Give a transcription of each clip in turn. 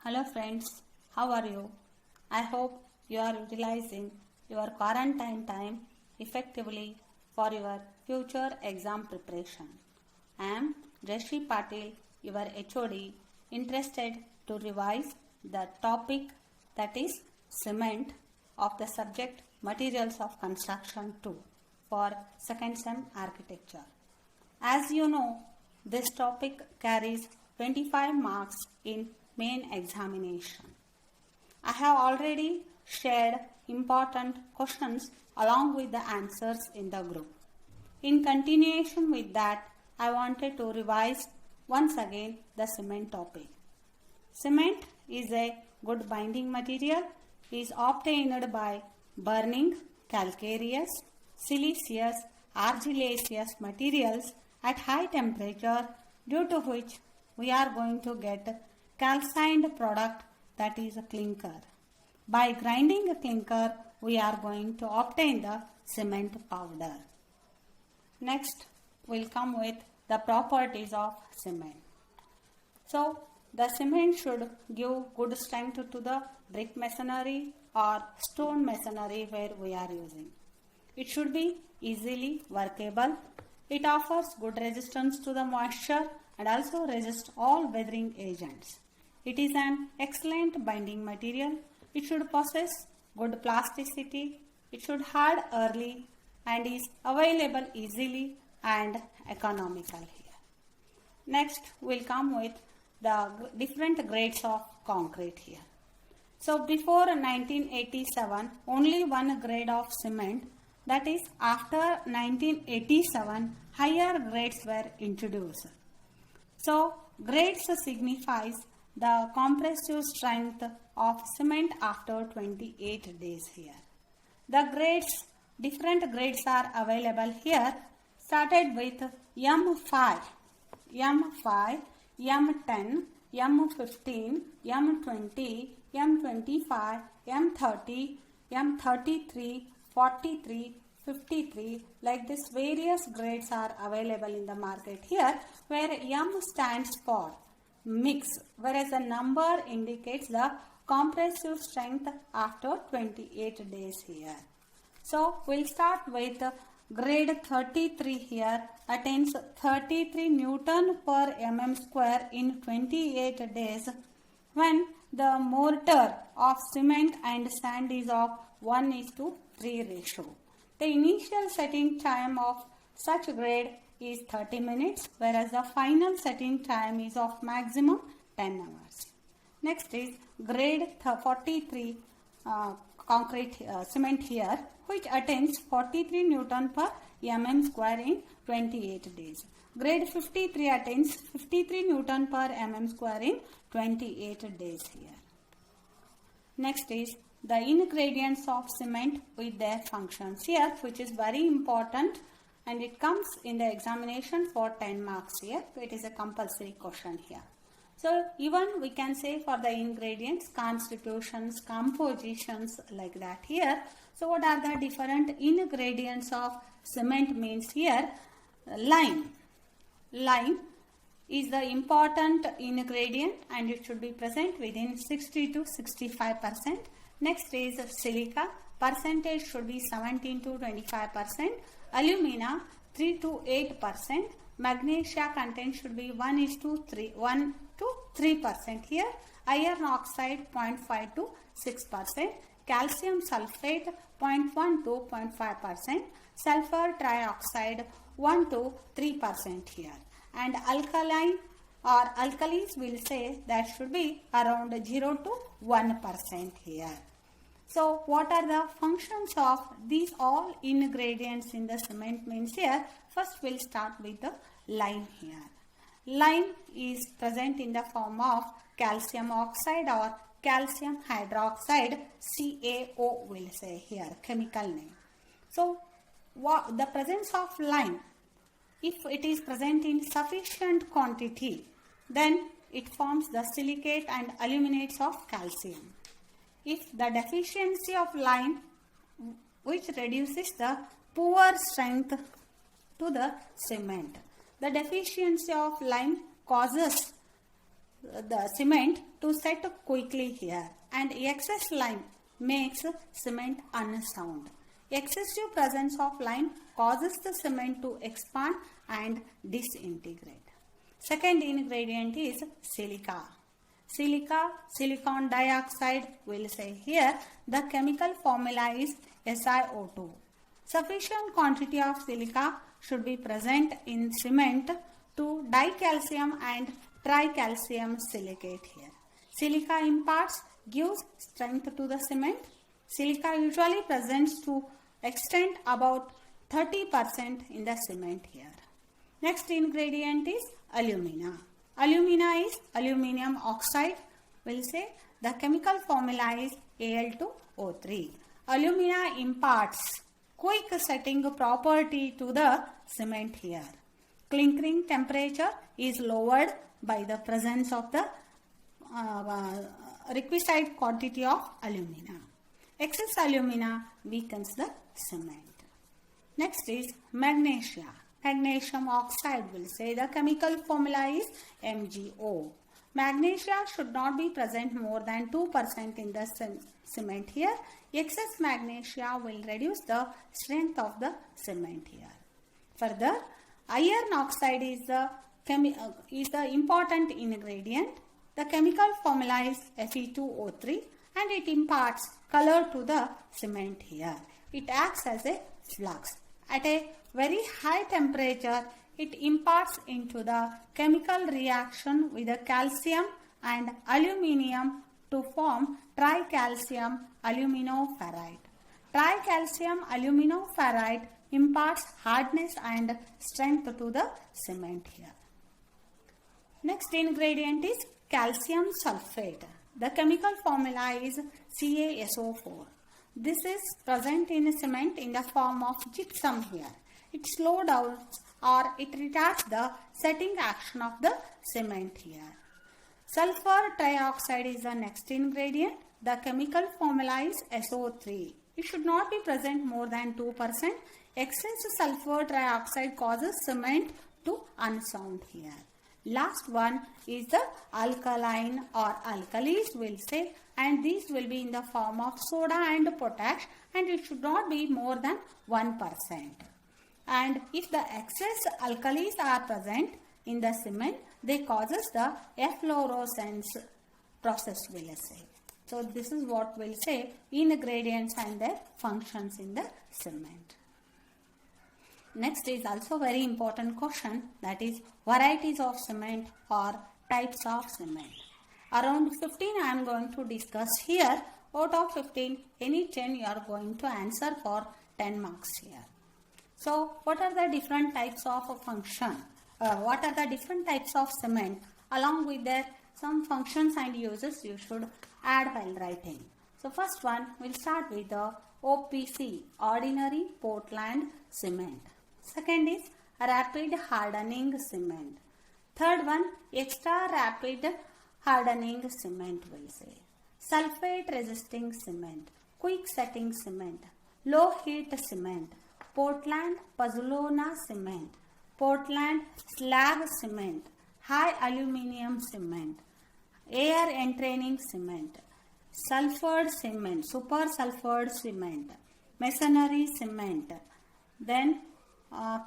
Hello friends, how are you? I hope you are utilizing your quarantine time effectively for your future exam preparation. I am Jayashree Patil, your HOD, interested to revise the topic that is cement of the subject Materials of Construction 2 for second sem architecture. As you know, this topic carries 25 marks in main examination. I have already shared important questions along with the answers in the group. In continuation with that, I wanted to revise once again the cement topic. Cement is a good binding material, is obtained by burning calcareous, siliceous, argillaceous materials at high temperature, due to which we are going to get calcined product, that is a clinker. By grinding a clinker, we are going to obtain the cement powder. Next, we'll come with the properties of cement. So, the cement should give good strength to the brick masonry or stone masonry where we are using. It should be easily workable. It offers good resistance to the moisture and also resists all weathering agents. It is an excellent binding material. It should possess good plasticity. It should harden early and is available easily and economical here. Next, we'll come with the different grades of concrete here. So, before 1987, only one grade of cement, that is after 1987, higher grades were introduced. So, grades signifies the compressive strength of cement after 28 days here. The grades, different grades are available here, started with M5, M5, M10, M15, M20, M25, M30, M33, 43, 53, like this various grades are available in the market here, where M stands for mix, whereas the number indicates the compressive strength after 28 days here. So, we'll start with grade 33 here, attains 33 Newton per mm square in 28 days when the mortar of cement and sand is of 1:3 ratio. The initial setting time of such grade is 30 minutes, whereas the final setting time is of maximum 10 hours. Next is grade 43 concrete cement here, which attains 43 Newton per mm square in 28 days. Grade 53 attains 53 Newton per mm square in 28 days here. Next is the ingredients of cement with their functions here, which is very important, and it comes in the examination for 10 marks here. It is a compulsory question here. So, even we can say for the ingredients, constitutions, compositions, like that here. So, what are the different ingredients of cement means here? Lime. Lime is the important ingredient and it should be present within 60 to 65%. Next is silica. Percentage should be 17 to 25%. Alumina 3 to 8%. Magnesia content should be 1 to 3% here. Iron oxide 0.5 to 6%. Calcium sulfate 0.1 to 0.5%. Sulfur trioxide 1 to 3% here. And alkaline or alkalis will say that should be around 0 to 1% here. So, what are the functions of these all ingredients in the cement means here? First, we'll start with the lime here. Lime is present in the form of calcium oxide or calcium hydroxide, CaO will say here, chemical name. So, the presence of lime, if it is present in sufficient quantity, then it forms the silicate and aluminates of calcium. If the deficiency of lime, which reduces the poor strength to the cement, the deficiency of lime causes the cement to set quickly here, and excess lime makes cement unsound. Excessive presence of lime causes the cement to expand and disintegrate. Second ingredient is silica. Silica, silicon dioxide, will say here, the chemical formula is SiO2. Sufficient quantity of silica should be present in cement to dicalcium and tricalcium silicate here. Silica imparts, gives strength to the cement. Silica usually presents to extent about 30% in the cement here. Next ingredient is alumina. Alumina is aluminium oxide. We'll say the chemical formula is Al2O3. Alumina imparts quick setting property to the cement here. Clinkering temperature is lowered by the presence of the requisite quantity of alumina. Excess alumina weakens the cement. Next is magnesia. Magnesium oxide, will say the chemical formula is MgO. Magnesia should not be present more than 2% in the cement here. Excess magnesia will reduce the strength of the cement here. Further, iron oxide is the important ingredient. The chemical formula is Fe2O3 and it imparts color to the cement here. It acts as a flux. At a very high temperature, it imparts into the chemical reaction with the calcium and aluminium to form tricalcium aluminoferrite. Tricalcium aluminoferrite imparts hardness and strength to the cement here. Next ingredient is calcium sulfate. The chemical formula is CaSO4. This is present in cement in the form of gypsum here. It slows down or it retards the setting action of the cement here. Sulfur trioxide is the next ingredient. The chemical formula is SO3. It should not be present more than 2%. Excess sulfur trioxide causes cement to unsound here. Last one is the alkaline or alkalis, will say, and these will be in the form of soda and potash, and it should not be more than 1%. And if the excess alkalis are present in the cement, they causes the efflorescence process, will say. So this is what will say ingredients and their functions in the cement. Next is also very important question, that is varieties of cement or types of cement. Around 15 I am going to discuss here. Out of 15, any 10 you are going to answer for 10 marks here. So what are the different types of function? What are the different types of cement? Along with their some functions and uses you should add while writing. So first one, we'll start with the OPC, Ordinary Portland Cement. Second is Rapid Hardening Cement. Third one, Extra Rapid Hardening Cement, will say. Sulfate Resisting Cement, Quick Setting Cement, Low Heat Cement, Portland Pozzolana Cement, Portland Slag Cement, High Aluminium Cement, Air Entraining Cement, Sulfured Cement, Super Sulfured Cement, Masonry Cement, then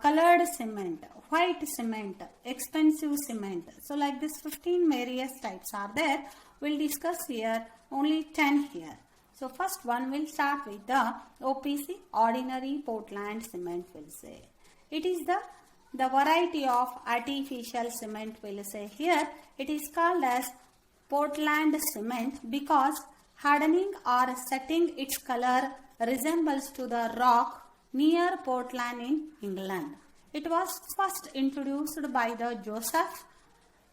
colored cement, white cement, expensive cement. So like this 15 various types are there. We'll discuss here only 10 here. So first one, we'll start with the OPC, Ordinary Portland Cement, will say. It is the variety of artificial cement, will say here. It is called as Portland cement because hardening or setting its color resembles to the rock near Portland in England. It was first introduced by the Joseph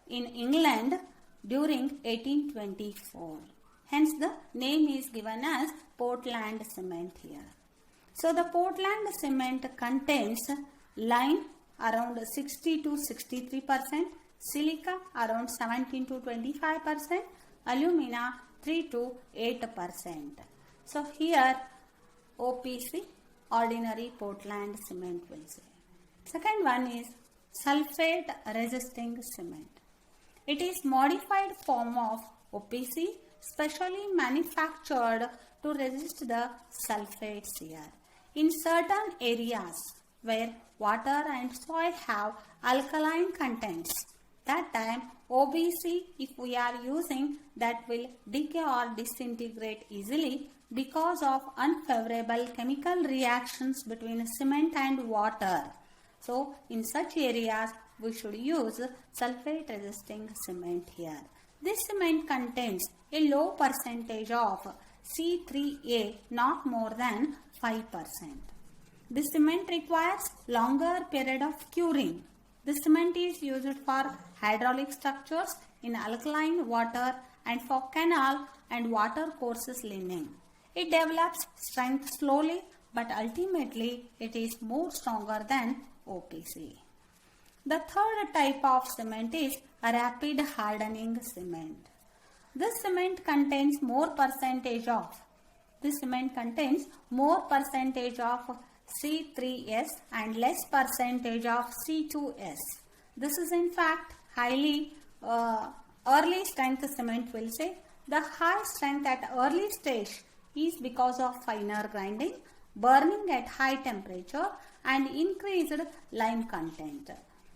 in England during 1824. Hence the name is given as Portland cement here. So the Portland cement contains lime around 60 to 63%, silica around 17 to 25%, alumina 3 to 8%. So here OPC, Ordinary Portland Cement, will say. Second one is Sulfate Resisting Cement. It is modified form of OPC specially manufactured to resist the sulfates here. In certain areas where water and soil have alkaline contents, that time OPC, if we are using, that will decay or disintegrate easily because of unfavorable chemical reactions between cement and water. So in such areas we should use sulfate resisting cement here. This cement contains a low percentage of C3A, not more than 5%. This cement requires longer period of curing. This cement is used for hydraulic structures in alkaline water and for canal and water courses lining. It develops strength slowly, but ultimately it is more stronger than OPC. The third type of cement is a rapid hardening cement. This cement contains more percentage of C3S and less percentage of C2S. This is in fact highly early strength cement, will say. The high strength at early stage is because of finer grinding, burning at high temperature and increased lime content.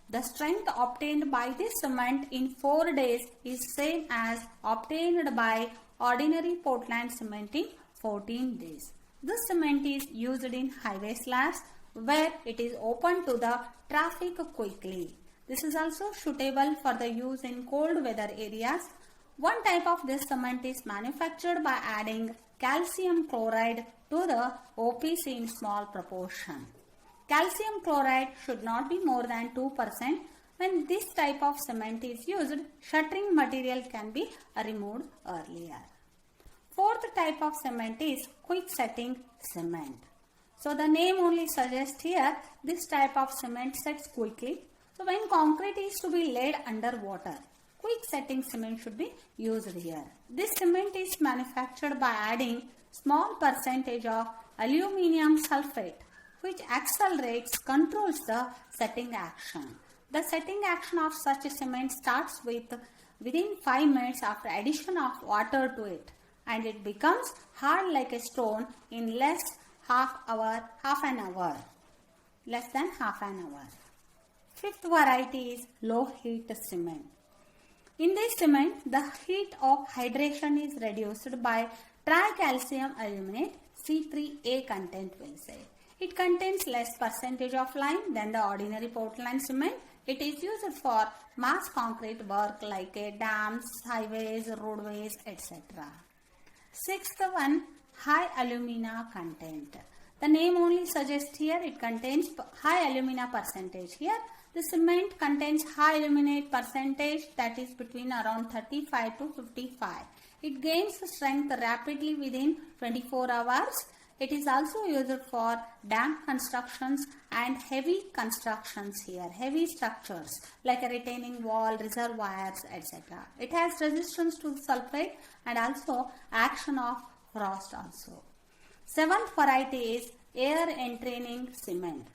The strength obtained by this cement in 4 days is same as obtained by ordinary Portland cement in 14 days. This cement is used in highway slabs where it is open to the traffic quickly. This is also suitable for the use in cold weather areas. One type of this cement is manufactured by adding calcium chloride to the OPC in small proportion. Calcium chloride should not be more than 2%. When this type of cement is used, shuttering material can be removed earlier. Fourth type of cement is quick setting cement. So the name only suggests here this type of cement sets quickly. So when concrete is to be laid under water, quick setting cement should be used here. This cement is manufactured by adding small percentage of aluminum sulfate, which controls the setting action. The setting action of such a cement starts within 5 minutes after addition of water to it, and it becomes hard like a stone in less than half an hour. Fifth variety is low heat cement. In this cement, the heat of hydration is reduced by tricalcium aluminate, C3A content, will say. It contains less percentage of lime than the ordinary Portland cement. It is used for mass concrete work like dams, highways, roadways, etc. Sixth one, high alumina content. The name only suggests here it contains high alumina percentage here. The cement contains high aluminate percentage, that is between around 35 to 55. It gains strength rapidly within 24 hours. It is also used for dam constructions and heavy constructions here, heavy structures like a retaining wall, reservoirs, etc. It has resistance to sulfate and also action of frost also. Seventh variety is air entraining cement.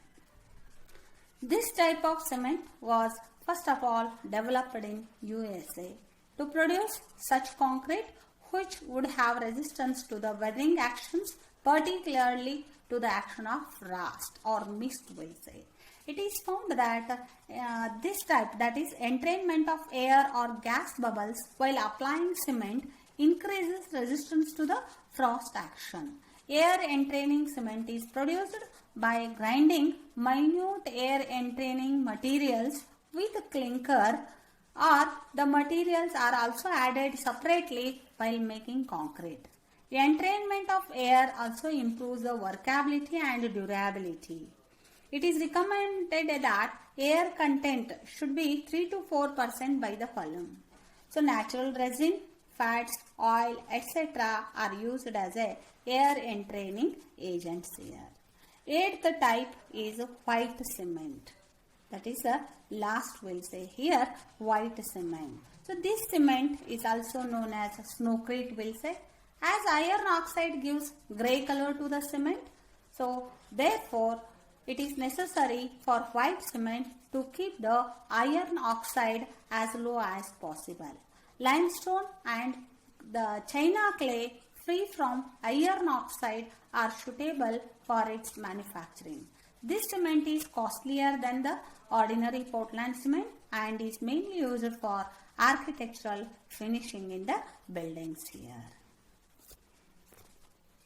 This type of cement was first of all developed in USA to produce such concrete which would have resistance to the weathering actions, particularly to the action of frost or mist, will say. It is found that this type, that is entrainment of air or gas bubbles while applying cement, increases resistance to the frost action. Air entraining cement is produced by grinding minute air entraining materials with clinker, or the materials are also added separately while making concrete. Entrainment of air also improves the workability and durability. It is recommended that air content should be 3 to 4% by the volume. So natural resin, fats, oil, etc. are used as a air entraining agents here. Eighth type is white cement. That is the last, we'll say here, white cement. So this cement is also known as snowcrete, we'll say. As iron oxide gives grey color to the cement, so therefore it is necessary for white cement to keep the iron oxide as low as possible. Limestone and the China clay free from iron oxide are suitable for its manufacturing. This cement is costlier than the ordinary Portland cement and is mainly used for architectural finishing in the buildings here.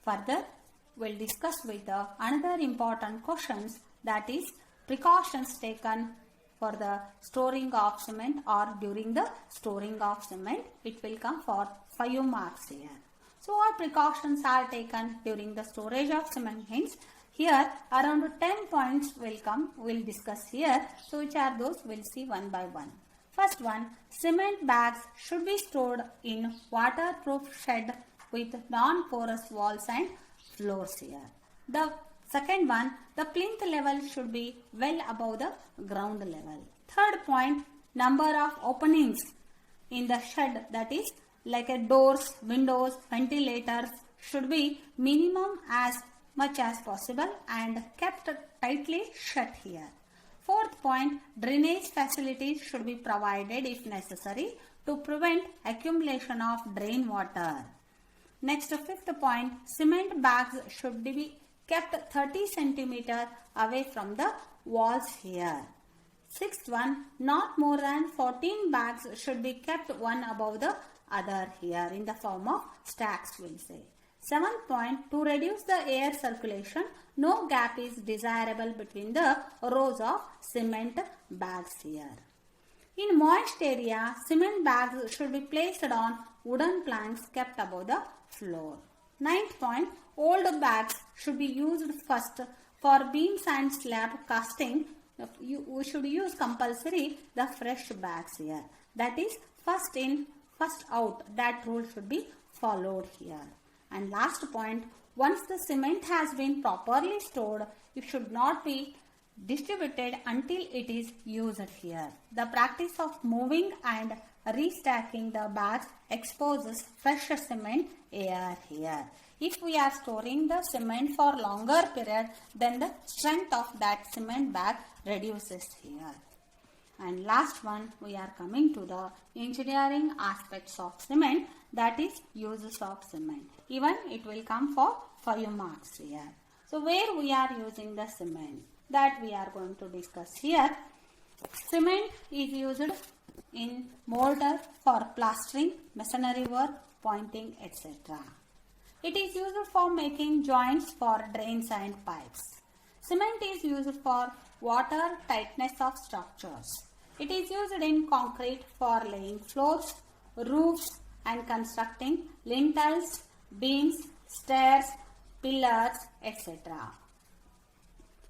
Further, we'll discuss with the another important questions, that is precautions taken for the storing of cement or during the storing of cement. It will come for 5 marks here. So what precautions are taken during the storage of cement means here around 10 points will come, we'll discuss here. So which are those, we'll see one by one. First one, cement bags should be stored in waterproof shed with non-porous walls and floors here. The second one, the plinth level should be well above the ground level. Third point, number of openings in the shed, that is like a doors, windows, ventilators should be minimum as much as possible and kept tightly shut here. Fourth point, drainage facilities should be provided if necessary to prevent accumulation of drain water. Next, fifth point, cement bags should be kept 30 cm away from the walls here. Sixth one, not more than 14 bags should be kept one above the other here in the form of stacks, we'll say. Seventh point, to reduce the air circulation, no gap is desirable between the rows of cement bags here. In moist area, cement bags should be placed on wooden planks kept above the floor. Ninth point, old bags should be used first for beams and slab casting. We should use compulsory the fresh bags here. That is first in, first out. That rule should be followed here. And last point, once the cement has been properly stored, it should not be distributed until it is used here. The practice of moving and restacking the bags exposes fresh cement air here. If we are storing the cement for longer period, then the strength of that cement bag reduces here. And last one, we are coming to the engineering aspects of cement, that is uses of cement. Even it will come for 5 marks here. So where we are using the cement, that we are going to discuss here. Cement is used in mortar for plastering, masonry work, pointing, etc. It is used for making joints for drains and pipes. Cement is used for water tightness of structures. It is used in concrete for laying floors, roofs and constructing lintels, beams, stairs, pillars, etc.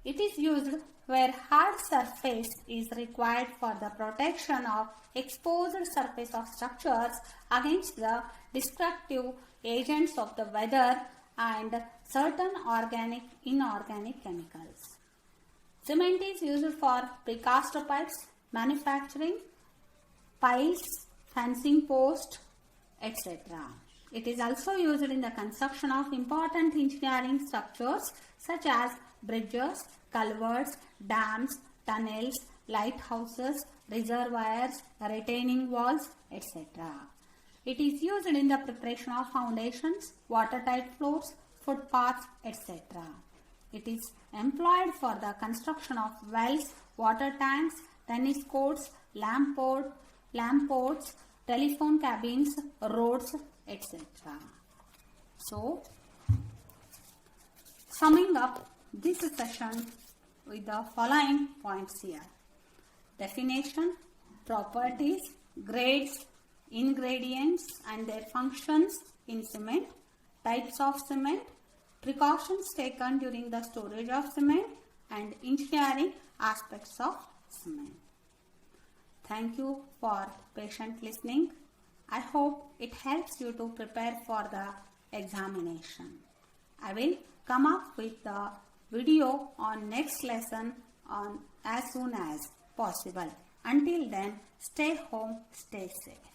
It is used where hard surface is required for the protection of exposed surface of structures against the destructive agents of the weather and certain organic, inorganic chemicals. Cement is used for precast pipes, manufacturing, piles, fencing posts, etc. It is also used in the construction of important engineering structures such as bridges, culverts, dams, tunnels, lighthouses, reservoirs, retaining walls, etc. It is used in the preparation of foundations, watertight floors, footpaths, etc. It is employed for the construction of wells, water tanks, tennis courts, lamp posts, telephone cabins, roads, etc. So, summing up this session with the following points here. Definition, properties, grades, ingredients and their functions in cement, types of cement, precautions taken during the storage of cement and engineering aspects of cement. Thank you for patient listening. I hope it helps you to prepare for the examination. I will come up with the video on next lesson on as soon as possible. Until then, stay home, stay safe.